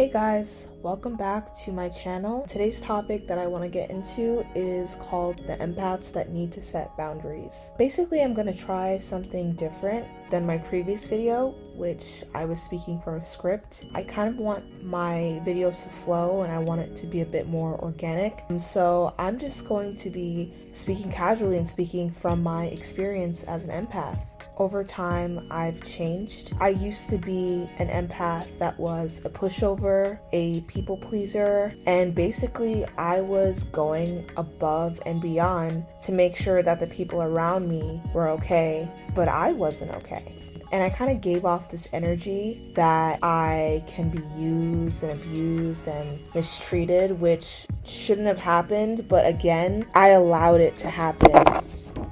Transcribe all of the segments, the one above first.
Hey guys, welcome back to my channel. Today's topic that I want to get into is called the empaths that need to set boundaries. Basically, I'm going to try something different than my previous video, which I was speaking from a script. I kind of want my videos to flow and I want it to be a bit more organic. So I'm just going to be speaking casually and speaking from my experience as an empath. Over time, I've changed. I used to be an empath that was a pushover, a people pleaser, and basically I was going above and beyond to make sure that the people around me were okay, but I wasn't okay. And I kind of gave off this energy that I can be used and abused and mistreated, which shouldn't have happened, but again, I allowed it to happen.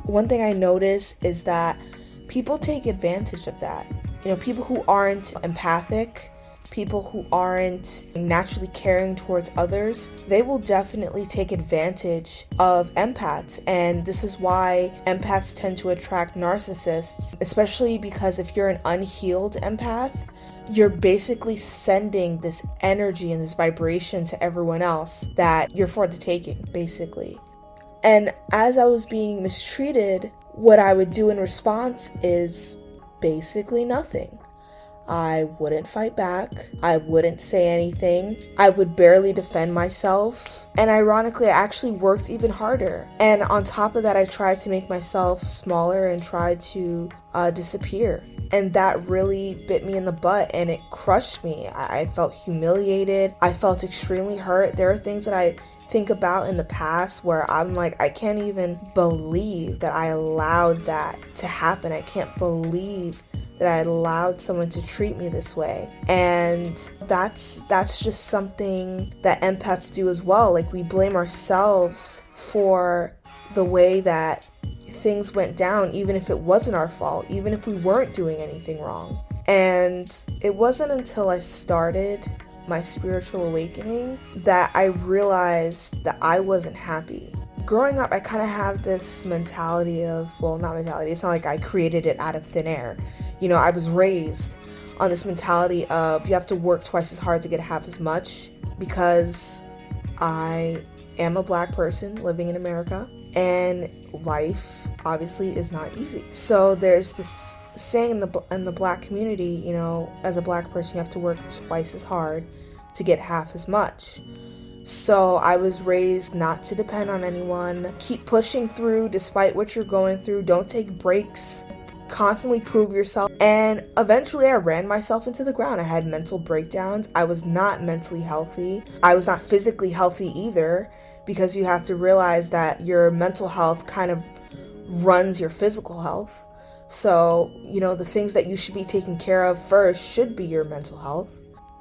One thing I noticed is that people take advantage of that. You know, people who aren't empathic, people who aren't naturally caring towards others, they will definitely take advantage of empaths. And this is why empaths tend to attract narcissists, especially because if you're an unhealed empath, you're basically sending this energy and this vibration to everyone else that you're for the taking, basically. And as I was being mistreated, what I would do in response is basically nothing. I wouldn't fight back. I wouldn't say anything. I would barely defend myself. And ironically, I actually worked even harder. And on top of that, I tried to make myself smaller and tried to disappear. And that really bit me in the butt and it crushed me. I felt humiliated. I felt extremely hurt. There are things that I think about in the past where I'm like, I can't even believe that I allowed that to happen. I can't believe that I allowed someone to treat me this way. And that's just something that empaths do as well. Like, we blame ourselves for the way that things went down, even if it wasn't our fault, even if we weren't doing anything wrong. And it wasn't until I started my spiritual awakening that I realized that I wasn't happy. Growing up, I kind of have this mentality of, well, not mentality, it's not like I created it out of thin air. You know, I was raised on this mentality of you have to work twice as hard to get half as much, because I am a Black person living in America and life obviously is not easy. So there's this saying in the Black community, you know, as a Black person, you have to work twice as hard to get half as much. So I was raised not to depend on anyone, keep pushing through despite what you're going through, don't take breaks, constantly prove yourself. And eventually I ran myself into the ground. I had mental breakdowns. I was not mentally healthy. I was not physically healthy either, because you have to realize that your mental health kind of runs your physical health. So, you know, the things that you should be taking care of first should be your mental health.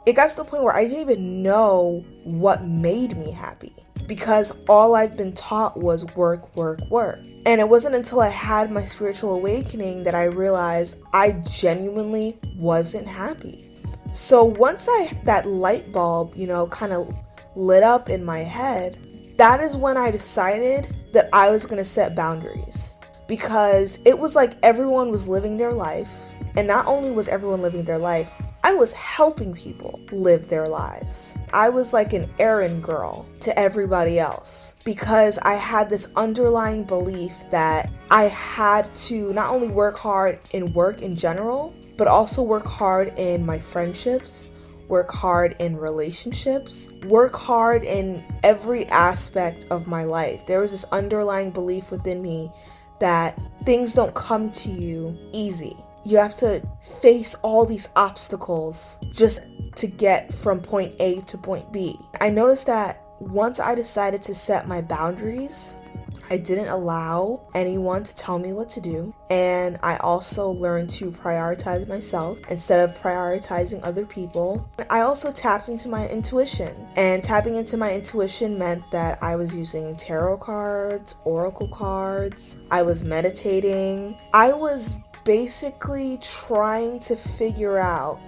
It got to the point where I didn't even know what made me happy, because all I've been taught was work, work, work. And it wasn't until I had my spiritual awakening that I realized I genuinely wasn't happy. So once that light bulb, you know, kind of lit up in my head, that is when I decided that I was going to set boundaries. Because it was like everyone was living their life. And not only was everyone living their life, I was helping people live their lives. I was like an errand girl to everybody else, because I had this underlying belief that I had to not only work hard in work in general, but also work hard in my friendships, work hard in relationships, work hard in every aspect of my life. There was this underlying belief within me that things don't come to you easy. You have to face all these obstacles just to get from point A to point B. I noticed that once I decided to set my boundaries, I didn't allow anyone to tell me what to do. And I also learned to prioritize myself instead of prioritizing other people. I also tapped into my intuition. And tapping into my intuition meant that I was using tarot cards, oracle cards. I was meditating. I was basically trying to figure out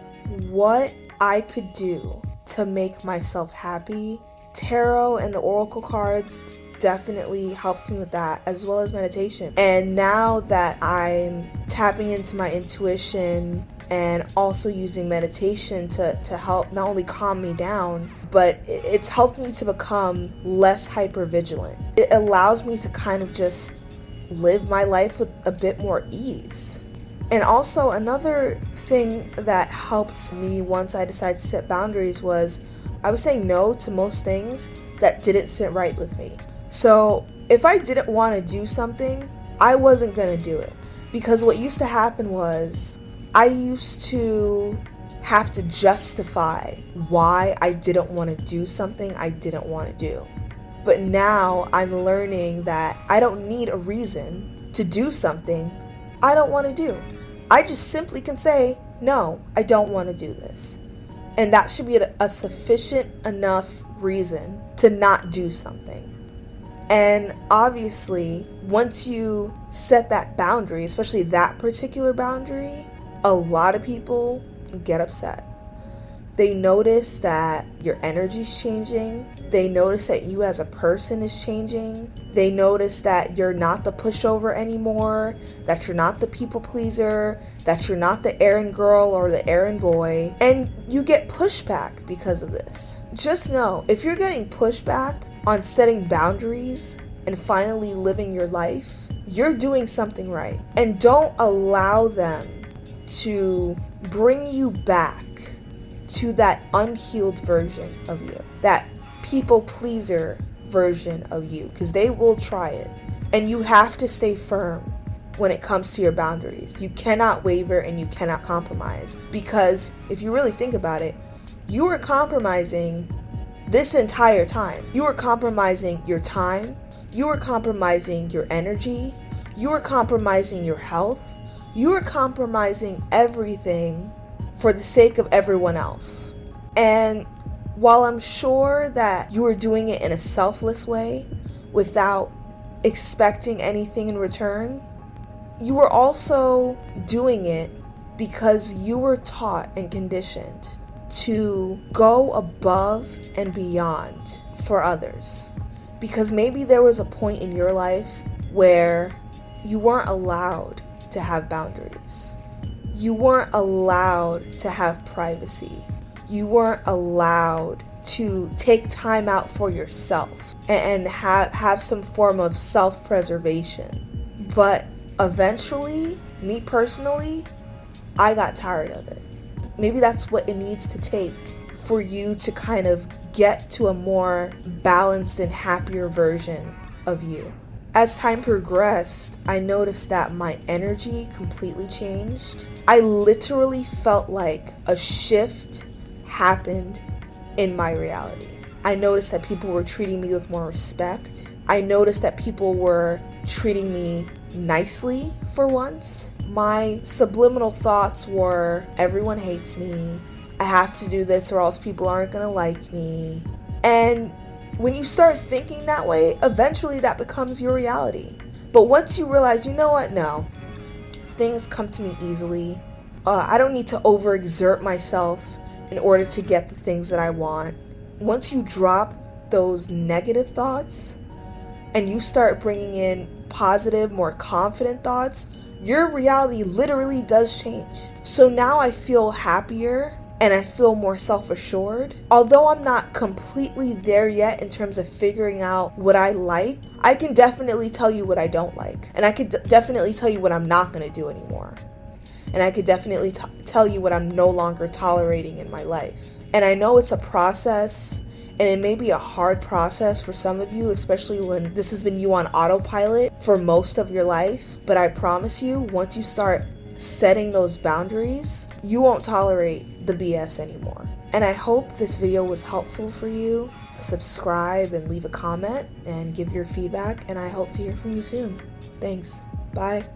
what I could do to make myself happy. Tarot and the oracle cards definitely helped me with that, as well as meditation. And now that I'm tapping into my intuition and also using meditation to help not only calm me down, but it's helped me to become less hypervigilant. It allows me to kind of just live my life with a bit more ease. And also another thing that helped me once I decided to set boundaries was I was saying no to most things that didn't sit right with me. So if I didn't want to do something, I wasn't going to do it. Because what used to happen was I used to have to justify why I didn't want to do something I didn't want to do. But now I'm learning that I don't need a reason to do something I don't want to do. I just simply can say, no, I don't want to do this. And that should be a sufficient enough reason to not do something. And obviously, once you set that boundary, especially that particular boundary, a lot of people get upset. They notice that your energy's changing. They notice that you as a person is changing. They notice that you're not the pushover anymore, that you're not the people pleaser, that you're not the errand girl or the errand boy, and you get pushback because of this. Just know, if you're getting pushback on setting boundaries and finally living your life, you're doing something right. And don't allow them to bring you back to that unhealed version of you, that people pleaser version of you, because they will try it. And you have to stay firm when it comes to your boundaries. You cannot waver and you cannot compromise, because if you really think about it, you are compromising this entire time. You are compromising your time, you are compromising your energy, you are compromising your health, you are compromising everything for the sake of everyone else. And while I'm sure that you are doing it in a selfless way without expecting anything in return, you are also doing it because you were taught and conditioned to go above and beyond for others. Because maybe there was a point in your life where you weren't allowed to have boundaries. You weren't allowed to have privacy. You weren't allowed to take time out for yourself and have some form of self-preservation. But eventually, me personally, I got tired of it. Maybe that's what it needs to take for you to kind of get to a more balanced and happier version of you. As time progressed, I noticed that my energy completely changed. I literally felt like a shift happened in my reality. I noticed that people were treating me with more respect. I noticed that people were treating me nicely for once. My subliminal thoughts were, everyone hates me. I have to do this or else people aren't gonna like me. And when you start thinking that way, eventually that becomes your reality. But once you realize, you know what, no, things come to me easily. I don't need to overexert myself in order to get the things that I want. Once you drop those negative thoughts and you start bringing in positive, more confident thoughts, your reality literally does change. So now I feel happier and I feel more self-assured. Although I'm not completely there yet in terms of figuring out what I like, I can definitely tell you what I don't like. And I could definitely tell you what I'm not going to do anymore. And I could definitely tell you what I'm no longer tolerating in my life. And I know it's a process, and it may be a hard process for some of you, especially when this has been you on autopilot for most of your life. But I promise you, once you start setting those boundaries, you won't tolerate the BS anymore. And I hope this video was helpful for you. Subscribe and leave a comment and give your feedback, and I hope to hear from you soon. Thanks. Bye.